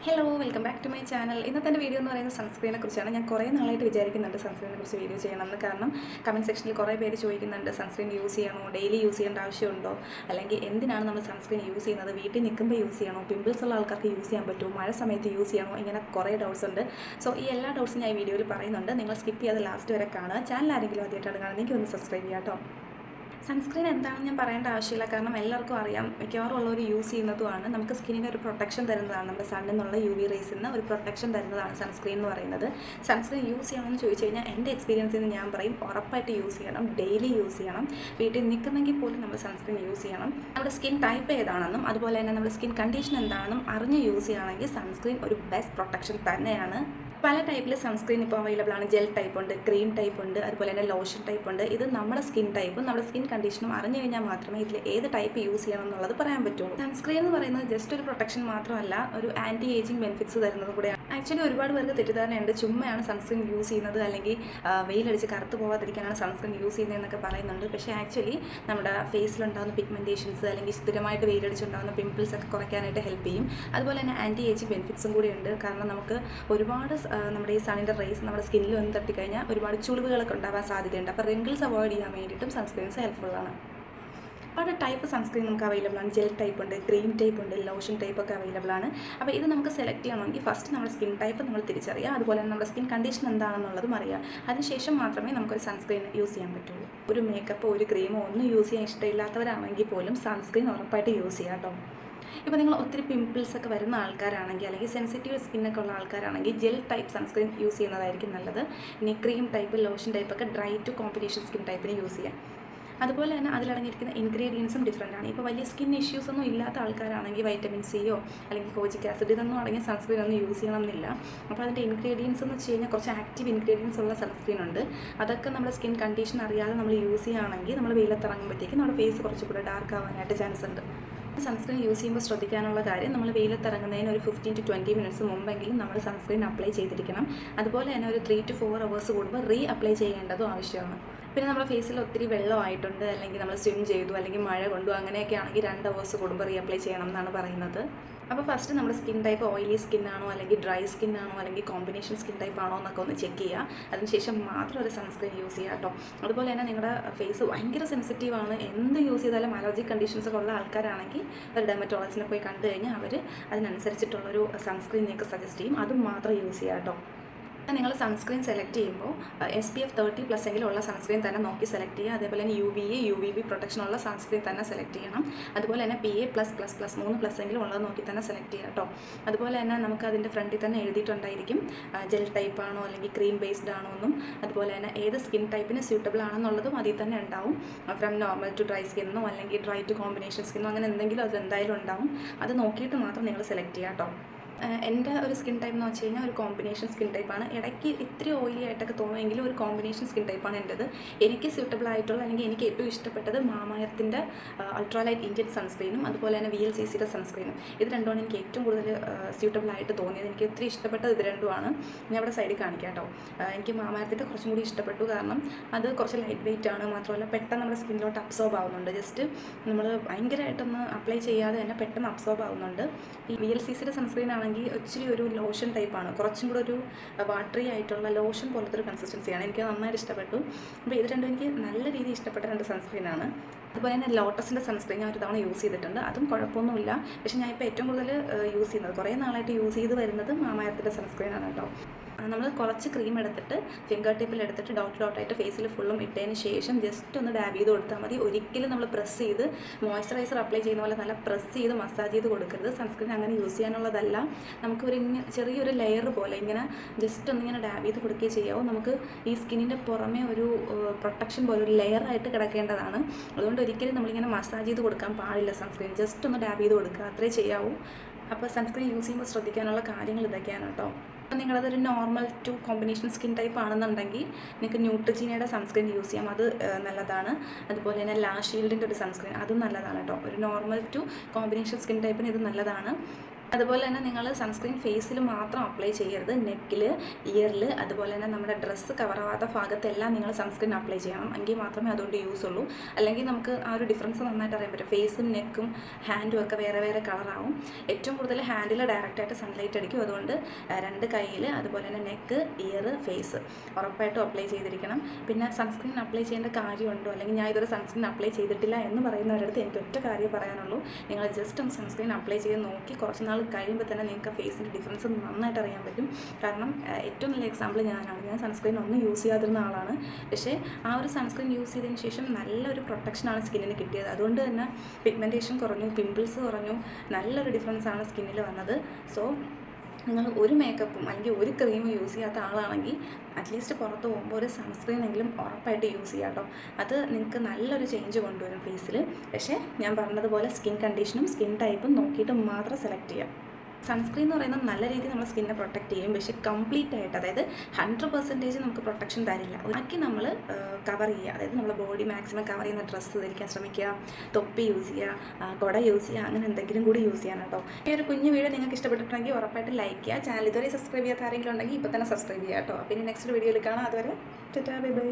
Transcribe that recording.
Hello welcome back to my channel. ഇന്നത്തെ video എന്ന് പറയുന്നത് സൺസ്ക്രീനെ കുറിച്ചാണ്. ഞാൻ കുറേ നാളായിട്ട് വിചാരിക്കുന്നുണ്ട് സൺസ്ക്രീനെ കുറിച്ച് വീഡിയോ ചെയ്യണമെന്ന്. കാരണം കമൻറ്റ് സെക്ഷനിൽ കുറേ പേര് ചോദിക്കുന്നുണ്ട് സൺസ്ക്രീൻ യൂസ് ചെയ്യണോ, ഡെയിലി യൂസ് ചെയ്യേണ്ട ആവശ്യമുണ്ടോ, അല്ലെങ്കിൽ എന്തിനാണ് നമ്മൾ സൺസ്ക്രീൻ യൂസ് ചെയ്യുന്നത്, വീട്ടിൽ നിൽക്കുമ്പോൾ യൂസ് ചെയ്യണോ, പിമ്പിൾസ് ഉള്ള ആൾക്കാർക്ക് യൂസ് ചെയ്യാൻ പറ്റുമോ, മഴ സമയത്ത് യൂസ് ചെയ്യണോ, ഇങ്ങനെ കുറേ ഡൗട്ട്സ് ഉണ്ട്. സോ ഈ എല്ലാ ഡൗട്ട്സും ഞാൻ ഈ വീഡിയോയിൽ പറയുന്നുണ്ട്. നിങ്ങൾ സ്കിപ്പ് ചെയ്യാതെ ലാസ്റ്റ് വരെ കാണുക. ചാനൽ ആരെങ്കിലും ആദ്യമായിട്ടാണ് കാണുന്നത് എനിക്ക് ഒന്ന് സബ്സ്ക്രൈബ് ചെയ്യാം കേട്ടോ. സൺസ്ക്രീൻ എന്താണെന്ന് ഞാൻ പറയേണ്ട ആവശ്യമില്ല, കാരണം എല്ലാവർക്കും അറിയാം, മിക്കവാറും ഉള്ളവർ യൂസ് ചെയ്യുന്നതുമാണ്. നമുക്ക് സ്കിന്നിന് ഒരു പ്രൊട്ടക്ഷൻ തരുന്നതാണ്, നമ്മുടെ സണ്ണിൽ നിന്നുള്ള UV റേസിൽ നിന്ന് ഒരു പ്രൊട്ടക്ഷൻ തരുന്നതാണ് സൺസ്ക്രീൻ എന്ന് പറയുന്നത്. സൺസ്ക്രീൻ യൂസ് ചെയ്യണമെന്ന് ചോദിച്ചു കഴിഞ്ഞാൽ എൻ്റെ എക്സ്പീരിയൻസിൽ നിന്ന് ഞാൻ പറയും, ഉറപ്പായിട്ട് യൂസ് ചെയ്യണം, ഡെയിലി യൂസ് ചെയ്യണം. വീട്ടിൽ നിൽക്കുന്നെങ്കിൽ പോലും നമ്മൾ സൺസ്ക്രീൻ യൂസ് ചെയ്യണം. നമ്മുടെ സ്കിൻ ടൈപ്പ് ഏതാണെന്നും അതുപോലെ തന്നെ നമ്മുടെ സ്കിൻ കണ്ടീഷൻ എന്താണെന്നും അറിഞ്ഞ് യൂസ് ചെയ്യുകയാണെങ്കിൽ സൺസ്ക്രീൻ ഒരു ബെസ്റ്റ് പ്രൊട്ടക്ഷൻ തന്നെയാണ്. പല ടൈപ്പിൽ സൺസ്ക്രീൻ ഇപ്പോൾ അവൈലബിൾ ആണ്. ജെൽ ടൈപ്പ് ഉണ്ട്, ക്രീം ടൈപ്പ് ഉണ്ട്, അതുപോലെ തന്നെ ലോഷൻ ടൈപ്പ് ഉണ്ട്. ഇത് നമ്മുടെ സ്കിൻ ടൈപ്പും നമ്മുടെ സ്കിൻ കണ്ടീഷനും അറിഞ്ഞു കഴിഞ്ഞാൽ മാത്രമേ ഇതിൽ ഏത് ടൈപ്പ് യൂസ് ചെയ്യണം എന്നുള്ളത് പറയാൻ പറ്റുള്ളൂ. സൺസ്ക്രീൻ എന്ന് പറയുന്നത് ജസ്റ്റ് ഒരു പ്രൊട്ടക്ഷൻ മാത്രമല്ല, ഒരു ആൻറ്റി ഏജിങ് ബെനിഫിറ്റ്സ് തരുന്നത് കൂടെയാണ്. ആക്ച്വലി ഒരുപാട് പേർക്ക് തെറ്റിദ്ധാരണയുണ്ട്, ചുമ്മയാണ് സൺസ്ക്രീൻ യൂസ് ചെയ്യുന്നത്, അല്ലെങ്കിൽ വെയിലടിച്ച് കറുത്ത് പോകാതിരിക്കാനാണ് സൺസ്ക്രീൻ യൂസ് ചെയ്യുന്നതെന്നൊക്കെ പറയുന്നുണ്ട്. പക്ഷേ ആക്ച്വലി നമ്മുടെ ഫേസിലുണ്ടാകുന്ന പിഗ്മെൻറ്റേഷൻസ് അല്ലെങ്കിൽ സ്ഥിരമായിട്ട് വെയിലടിച്ചുണ്ടാകുന്ന പിമ്പിൾസ് ഒക്കെ കുറയ്ക്കാനായിട്ട് ഹെൽപ്പ് ചെയ്യും. അതുപോലെ തന്നെ ആൻറ്റി ഏജിങ് ബെനിഫിറ്റ്സും കൂടി ഉണ്ട്. കാരണം നമുക്ക് ഒരുപാട് നമ്മുടെ ഈ സണ്ണിൻ്റെ റേസ് നമ്മുടെ സ്കിന്നിൽ വന്ന് തട്ടിക്കഴിഞ്ഞാൽ ഒരുപാട് ചുളിവുകളൊക്കെ ഉണ്ടാകാൻ സാധ്യതയുണ്ട്. അപ്പോൾ റിങ്കിൾസ് അവോയ്ഡ് ചെയ്യാൻ വേണ്ടിയിട്ടും സൺസ്ക്രീൻസ് ഹെൽപ്ഫുള്ളാണ്. ഒരുപാട് ടൈപ്പ് സൺസ്ക്രീൻ നമുക്ക് അവൈലബിൾ ആണ്. ജെൽ ടൈപ്പ് ഉണ്ട്, ക്രീം ടൈപ്പ് ഉണ്ട്, ലോഷൻ ടൈപ്പ് ഒക്കെ അവൈലബിൾ ആണ്. അപ്പോൾ ഇത് നമുക്ക് സെലക്ട് ചെയ്യണമെങ്കിൽ ഫസ്റ്റ് നമ്മുടെ സ്കിൻ ടൈപ്പ് നമ്മൾ തിരിച്ചറിയുക, അതുപോലെ തന്നെ നമ്മുടെ സ്കിൻ കണ്ടീഷൻ എന്താണെന്നുള്ളതും അറിയുക. അതിനുശേഷം മാത്രമേ നമുക്കൊരു സൺസ്ക്രീൻ യൂസ് ചെയ്യാൻ പറ്റുള്ളൂ. ഒരു മേക്കപ്പോ ഒരു ക്രീമോ ഒന്നും യൂസ് ചെയ്യാൻ ഇഷ്ടമില്ലാത്തവരാണെങ്കിൽ പോലും സൺസ്ക്രീൻ ഉറപ്പായിട്ട് യൂസ് ചെയ്യാം കേട്ടോ. ഇപ്പോൾ നിങ്ങൾ ഒത്തിരി പിമ്പിൾസ് ഒക്കെ വരുന്ന ആൾക്കാരാണെങ്കിൽ, അല്ലെങ്കിൽ സെൻസിറ്റീവ് സ്കിന്നൊക്കെ ഉള്ള ആൾക്കാരാണെങ്കിൽ ജെൽ ടൈപ്പ് സൺസ്ക്രീൻ യൂസ് ചെയ്യുന്നതായിരിക്കും നല്ലത്. ഇനി ക്രീം ടൈപ്പ്, ലോഷൻ ടൈപ്പ് ഒക്കെ ഡ്രൈ ടു കോമ്പിനേഷൻ സ്കിൻ ടൈപ്പിന് യൂസ് ചെയ്യാം. അതുപോലെ തന്നെ അതിലടങ്ങിയിരിക്കുന്ന ഇൻഗ്രീഡിയൻസും ഡിഫറൻ്റ് ആണ്. ഇപ്പോൾ വലിയ സ്കിൻ ഇഷ്യൂസ് ഒന്നും ഇല്ലാത്ത ആൾക്കാരാണെങ്കിൽ വൈറ്റമിൻ സിയോ അല്ലെങ്കിൽ കോജിക് ആസിഡ് ഇതൊന്നും അടങ്ങിയ സൺസ്ക്രീൻ ഒന്നും യൂസ് ചെയ്യണമെന്നില്ല. അപ്പോൾ അതിൻ്റെ ഇൻഗ്രീഡിയൻസ് എന്ന് വെച്ച് കഴിഞ്ഞാൽ കുറച്ച് ആക്റ്റീവ് ഇൻഗ്രീഡിയൻസ് ഉള്ള സൺസ്ക്രീൻ ഉണ്ട്. അതൊക്കെ നമ്മുടെ സ്കിൻ കണ്ടീഷൻ അറിയാതെ നമ്മൾ യൂസ് ചെയ്യുകയാണെങ്കിൽ നമ്മൾ വെയിലത്തിറങ്ങുമ്പോഴത്തേക്കും നമ്മുടെ ഫേസ് കുറച്ചുകൂടെ ഡാർക്ക് ആവാനായിട്ട് ചാൻസ് ഉണ്ട്. സൺസ്ക്രീൻ യൂസ് ചെയ്യുമ്പോൾ ശ്രദ്ധിക്കാനുള്ള കാര്യം, നമ്മൾ വെയിലത്തിറങ്ങുന്നതിന് ഒരു 15 to 20 മിനിറ്റ്സ് മുമ്പെങ്കിലും നമ്മൾ സൺസ്ക്രീൻ അപ്ലൈ ചെയ്തിരിക്കണം. അതുപോലെ തന്നെ ഒരു 3 to 4 അവേഴ്സ് കൂടുമ്പോൾ അപ്ലൈ ചെയ്യേണ്ടതും ആവശ്യമാണ്. പിന്നെ നമ്മുടെ ഫേസിൽ ഒത്തിരി വെള്ളമായിട്ടുണ്ട്, അല്ലെങ്കിൽ നമ്മൾ സ്വിം ചെയ്തു, അല്ലെങ്കിൽ മഴ കൊണ്ടു, അങ്ങനെയൊക്കെ ആണെങ്കിൽ 2 അവേഴ്സ് കൂടുമ്പോൾ അപ്ലൈ ചെയ്യണം എന്നാണ് പറയുന്നത്. അപ്പോൾ ഫസ്റ്റ് നമ്മുടെ സ്കിൻ ടൈപ്പ് ഓയിലി സ്കിൻ ആണോ, അല്ലെങ്കിൽ ഡ്രൈ സ്കിൻ ആണോ, അല്ലെങ്കിൽ കോമ്പിനേഷൻ സ്കിൻ ടൈപ്പ് ആണോ എന്നൊക്കെ ഒന്ന് ചെക്ക് ചെയ്യുക. അതിനുശേഷം മാത്രം ഒരു സൺസ്ക്രീൻ യൂസ് ചെയ്യുക കേട്ടോ. അതുപോലെ തന്നെ നിങ്ങളുടെ ഫേസ് ഭയങ്കര സെൻസിറ്റീവ് ആണ്, എന്ത് യൂസ് ചെയ്താലും അലർജിക് കണ്ടീഷൻസ് ഒക്കെ ഉള്ള ആൾക്കാരാണെങ്കിൽ ഒരു ഡെർമറ്റോളജിനെ പോയി കണ്ടു കഴിഞ്ഞാൽ അവർ അതിനനുസരിച്ചിട്ടുള്ളൊരു സൺസ്ക്രീൻ നിങ്ങൾക്ക് സജസ്റ്റ് ചെയ്യും. അതും മാത്രം യൂസ് ചെയ്യുക കേട്ടോ. നിങ്ങൾ സൺസ്ക്രീൻ സെലക്ട് ചെയ്യുമ്പോൾ SPF 30+ എങ്കിലും ഉള്ള സൺസ്ക്രീൻ തന്നെ നോക്കി സെലക്ട് ചെയ്യുക. അതേപോലെ തന്നെ UVA UVB പ്രൊട്ടക്ഷൻ ഉള്ള സൺസ്ക്രീൻ തന്നെ സെലക്ട് ചെയ്യണം. അതുപോലെ തന്നെ PA+++ 3+ എങ്കിലും ഉള്ളത് നോക്കി തന്നെ സെലക്ട് ചെയ്യുക കേട്ടോ. അതുപോലെ തന്നെ നമുക്ക് അതിൻ്റെ ഫ്രണ്ടിൽ തന്നെ എഴുതിയിട്ടുണ്ടായിരിക്കും ജെൽ ടൈപ്പ് ആണോ അല്ലെങ്കിൽ ക്രീം ബേസ്ഡ് ആണോ എന്നും, അതുപോലെ തന്നെ ഏത് സ്കിൻ ടൈപ്പിന് സ്യൂട്ടബിൾ ആണെന്നുള്ളതും അതിൽ തന്നെ ഉണ്ടാവും. ഫ്രം നോർമൽ ടു ഡ്രൈ സ്കിന്നോ അല്ലെങ്കിൽ ഡ്രൈ ടു കോമ്പിനേഷൻ സ്കിന്നോ അങ്ങനെ എന്തെങ്കിലും അത് എന്തായാലും ഉണ്ടാവും. അത് നോക്കിയിട്ട് മാത്രം നിങ്ങൾ സെലക്ട് ചെയ്യുക കേട്ടോ. എൻ്റെ ഒരു സ്കിൻ ടൈപ്പ് എന്ന് വെച്ച് കഴിഞ്ഞാൽ ഒരു കോമ്പിനേഷൻ സ്കിൻ ടൈപ്പാണ്. ഇടയ്ക്ക് ഇത്തിരി ഓയിലി ആയിട്ടൊക്കെ തോന്നുമെങ്കിലും ഒരു കോമ്പിനേഷൻ സ്കിൻ ടൈപ്പാണ് എൻ്റെത്. എനിക്ക് സ്യൂട്ടബിൾ ആയിട്ടുള്ള അല്ലെങ്കിൽ എനിക്ക് ഏറ്റവും ഇഷ്ടപ്പെട്ടത് മാമയെർത്തിൻ്റെ അൾട്രാലൈറ്റ് ഇന്ത്യൻ സൺസ്ക്രീനും അതുപോലെ തന്നെ VLCCയുടെ സൺസ്ക്രീനും. ഇത് രണ്ടുമാണ് എനിക്ക് ഏറ്റവും കൂടുതൽ സ്യൂട്ടബിൾ ആയിട്ട് തോന്നിയത്. എനിക്ക് ഒത്തിരി ഇഷ്ടപ്പെട്ടത് ഇത് രണ്ടുമാണ്. ഞാൻ അവിടെ സൈഡിൽ കാണിക്കാം കേട്ടോ. എനിക്ക് മാമയെർത്തിൻ്റെ കുറച്ചും കൂടി ഇഷ്ടപ്പെട്ടു, കാരണം അത് കുറച്ച് ലൈറ്റ് വെയിറ്റ് ആണ്, മാത്രമല്ല പെട്ടെന്ന് നമ്മുടെ സ്കിന്നിലോട്ട് അബ്സോർബ് ആവുന്നുണ്ട്. ജസ്റ്റ് നമ്മൾ ഭയങ്കരമായിട്ടൊന്ന് അപ്ലൈ ചെയ്യാതെ തന്നെ പെട്ടെന്ന് അബ്സോർബ് ആവുന്നുണ്ട്. ഈ VLCCയുടെ സൺസ്ക്രീൻ ആണെങ്കിൽ ഇച്ചിരി ഒരു ലോഷൻ ടൈപ്പാണ്, കുറച്ചും കൂടെ ഒരു വാട്ടറി ആയിട്ടുള്ള ലോഷൻ പോലത്തെ ഒരു കൺസിസ്റ്റൻസിയാണ്. എനിക്ക് നന്നായിട്ട് ഇഷ്ടപ്പെട്ടു. അപ്പോൾ ഇത് രണ്ടും എനിക്ക് നല്ല രീതിയിൽ ഇഷ്ടപ്പെട്ട 2 സൺസ്ക്രീനാണ്. അതുപോലെ തന്നെ ലോട്ടസിൻ്റെ സൺസ്ക്രീൻ ഞാൻ ഒരു തവണ യൂസ് ചെയ്തിട്ടുണ്ട്, അതും കുഴപ്പമൊന്നുമില്ല. പക്ഷേ ഞാൻ ഇപ്പോൾ ഏറ്റവും കൂടുതൽ യൂസ് ചെയ്യുന്നത്, കുറേ നാളായിട്ട് യൂസ് ചെയ്ത് വരുന്നത് മാമയെർത്തിൻ്റെ സൺസ്ക്രീനാണ് കേട്ടോ. നമ്മൾ കുറച്ച് ക്രീം എടുത്തിട്ട് ഫിംഗർ ടിപ്പിൽ എടുത്തിട്ട് ഡോട്ടായിട്ട് ഫേസിൽ ഫുള്ളും ഇട്ടതിന് ശേഷം ജസ്റ്റ് ഒന്ന് ഡാബ് ചെയ്ത് കൊടുത്താൽ മതി. ഒരിക്കലും നമ്മൾ പ്രസ് ചെയ്ത് മോയ്സ്ചറൈസർ അപ്ലൈ ചെയ്യുന്ന പോലെ നല്ല പ്രസ് ചെയ്ത് മസാജ് ചെയ്ത് കൊടുക്കരുത്. സൺസ്ക്രീൻ അങ്ങനെ യൂസ് ചെയ്യാനുള്ളതല്ല. നമുക്ക് ചെറിയൊരു ലെയർ പോലെ ഇങ്ങനെ ജസ്റ്റ് ഒന്നിങ്ങനെ ഡാബ് ചെയ്ത് കൊടുക്കുകയേ ചെയ്യാവൂ. നമുക്ക് ഈ സ്കിന്നിൻ്റെ പുറമെ ഒരു പ്രൊട്ടക്ഷൻ പോലെ ഒരു ലെയറായിട്ട് കിടക്കേണ്ടതാണ്. അതുകൊണ്ട് ഒരിക്കലും നമ്മളിങ്ങനെ മസാജ് ചെയ്ത് കൊടുക്കാൻ പാടില്ല. സൺസ്ക്രീൻ ജസ്റ്റ് ഒന്ന് ഡാബ് ചെയ്ത് കൊടുക്കുക, അത്രേ ചെയ്യാവൂ. അപ്പോൾ സൺസ്ക്രീൻ യൂസ് ചെയ്യുമ്പോൾ ശ്രദ്ധിക്കാനുള്ള കാര്യങ്ങൾ ഇതൊക്കെയാണ് കേട്ടോ. അപ്പോൾ നിങ്ങളതൊരു normal to combination skin type ആണെന്നുണ്ടെങ്കിൽ നിങ്ങൾക്ക് ന്യൂട്രിജീനയുടെ സൺസ്ക്രീൻ യൂസ് ചെയ്യാം, അത് നല്ലതാണ്. അതുപോലെ തന്നെ ലാഷീൽഡിൻ്റെ ഒരു സൺസ്ക്രീൻ അതും നല്ലതാണ് കേട്ടോ. ഒരു നോർമൽ ടു കോമ്പിനേഷൻ സ്കിൻ ടൈപ്പിന് ഇത് നല്ലതാണ്. അതുപോലെ തന്നെ നിങ്ങൾ സൺസ്ക്രീൻ ഫേസിൽ മാത്രം അപ്ലൈ ചെയ്യരുത്, നെക്കിൽ, ഇയറിൽ, അതുപോലെ തന്നെ നമ്മുടെ ഡ്രസ്സ് കവറാവാത്ത ഭാഗത്തെല്ലാം നിങ്ങൾ സൺസ്ക്രീൻ അപ്ലൈ ചെയ്യണം. എങ്കിൽ മാത്രമേ അതുകൊണ്ട് യൂസ് ഉള്ളൂ. അല്ലെങ്കിൽ നമുക്ക് ആ ഒരു ഡിഫറൻസ് നന്നായിട്ട് അറിയാൻ പറ്റും. ഫേസും നെക്കും ഹാൻഡും ഒക്കെ വേറെ വേറെ കളറാവും. ഏറ്റവും കൂടുതൽ ഹാൻഡിൽ ഡയറക്റ്റായിട്ട് സൺലൈറ്റ് അടിക്കും. അതുകൊണ്ട് രണ്ട് കയ്യിൽ, അതുപോലെ തന്നെ നെക്ക്, ഇയർ, ഫേസ് ഉറപ്പായിട്ടും അപ്ലൈ ചെയ്തിരിക്കണം. പിന്നെ സൺസ്ക്രീൻ അപ്ലൈ ചെയ്യേണ്ട കാര്യമുണ്ടോ, അല്ലെങ്കിൽ ഞാൻ ഇതൊരു സൺസ്ക്രീൻ അപ്ലൈ ചെയ്തിട്ടില്ല എന്ന് പറയുന്നവരടുത്ത് എനിക്ക് ഒറ്റ കാര്യം പറയാനുള്ളൂ. നിങ്ങൾ ജസ്റ്റ് ഒന്ന് സൺസ്ക്രീൻ അപ്ലൈ ചെയ്ത് നോക്കി കുറച്ച് നാൾ കഴിയുമ്പോൾ തന്നെ നിങ്ങൾക്ക് ഫേസിൻ്റെ ഡിഫറൻസ് നന്നായിട്ട് അറിയാൻ പറ്റും. കാരണം ഏറ്റവും നല്ല എക്സാമ്പിൾ ഞാനാണ്. ഞാൻ സൺസ്ക്രീൻ ഒന്നും യൂസ് ചെയ്യാതിരുന്ന ആളാണ്. പക്ഷേ ആ ഒരു സൺസ്ക്രീൻ യൂസ് ചെയ്തതിന് ശേഷം നല്ലൊരു പ്രൊട്ടക്ഷനാണ് സ്കിന്നിന് കിട്ടിയത്. അതുകൊണ്ട് തന്നെ പിഗ്മെൻറ്റേഷൻ കുറഞ്ഞു, പിമ്പിൾസ് കുറഞ്ഞു, നല്ലൊരു ഡിഫറൻസാണ് സ്കിന്നിൽ വന്നത്. സോ നിങ്ങൾ ഒരു മേക്കപ്പും അല്ലെങ്കിൽ ഒരു ക്രീമും യൂസ് ചെയ്യാത്ത ആളാണെങ്കിൽ അറ്റ്ലീസ്റ്റ് പുറത്ത് പോകുമ്പോൾ ഒരു സൺസ്ക്രീനെങ്കിലും ഉറപ്പായിട്ട് യൂസ് ചെയ്യാം കേട്ടോ. അത് നിങ്ങൾക്ക് നല്ലൊരു ചേഞ്ച് കൊണ്ടുവരും ഫേസിൽ. പക്ഷേ ഞാൻ പറഞ്ഞതുപോലെ സ്കിൻ കണ്ടീഷനും സ്കിൻ ടൈപ്പും നോക്കിയിട്ട് മാത്രം സെലക്ട് ചെയ്യാം. സൺസ്ക്രീൻ എന്ന് പറയുന്നത് നല്ല രീതിയിൽ നമ്മുടെ സ്കിന്നെ പ്രൊട്ടക്റ്റ് ചെയ്യും. പക്ഷേ കംപ്ലീറ്റ് ആയിട്ട്, അതായത് 100% നമുക്ക് പ്രൊട്ടക്ഷൻ തരില്ല. ബാക്കി നമ്മൾ കവർ ചെയ്യുക, അതായത് നമ്മുടെ ബോഡി മാക്സിമം കവർ ചെയ്യുന്ന ഡ്രസ്സ് ധരിക്കാൻ ശ്രമിക്കുക, തൊപ്പി യൂസ് ചെയ്യുക, കുട യൂസ് ചെയ്യുക, അങ്ങനെ എന്തെങ്കിലും കൂടി യൂസ് ചെയ്യാൻ കേട്ടോ. ഈ ഒരു കുഞ്ഞു വീഡിയോ നിങ്ങൾക്ക് ഇഷ്ടപ്പെട്ടിട്ടുണ്ടെങ്കിൽ ഉറപ്പായിട്ട് ലൈക്ക് ചെയ്യുക. ചാനൽ ഇതുവരെ സബ്സ്ക്രൈബ് ചെയ്യാത്ത ആരെങ്കിലും ഉണ്ടെങ്കിൽ ഇപ്പോൾ തന്നെ സബ്സ്ക്രൈബ് ചെയ്യുക കേട്ടോ. പിന്നെ നെക്സ്റ്റ് വീഡിയോയിൽ കാണാം. അതുവരെ ടാറ്റാ, ബൈ ബൈ.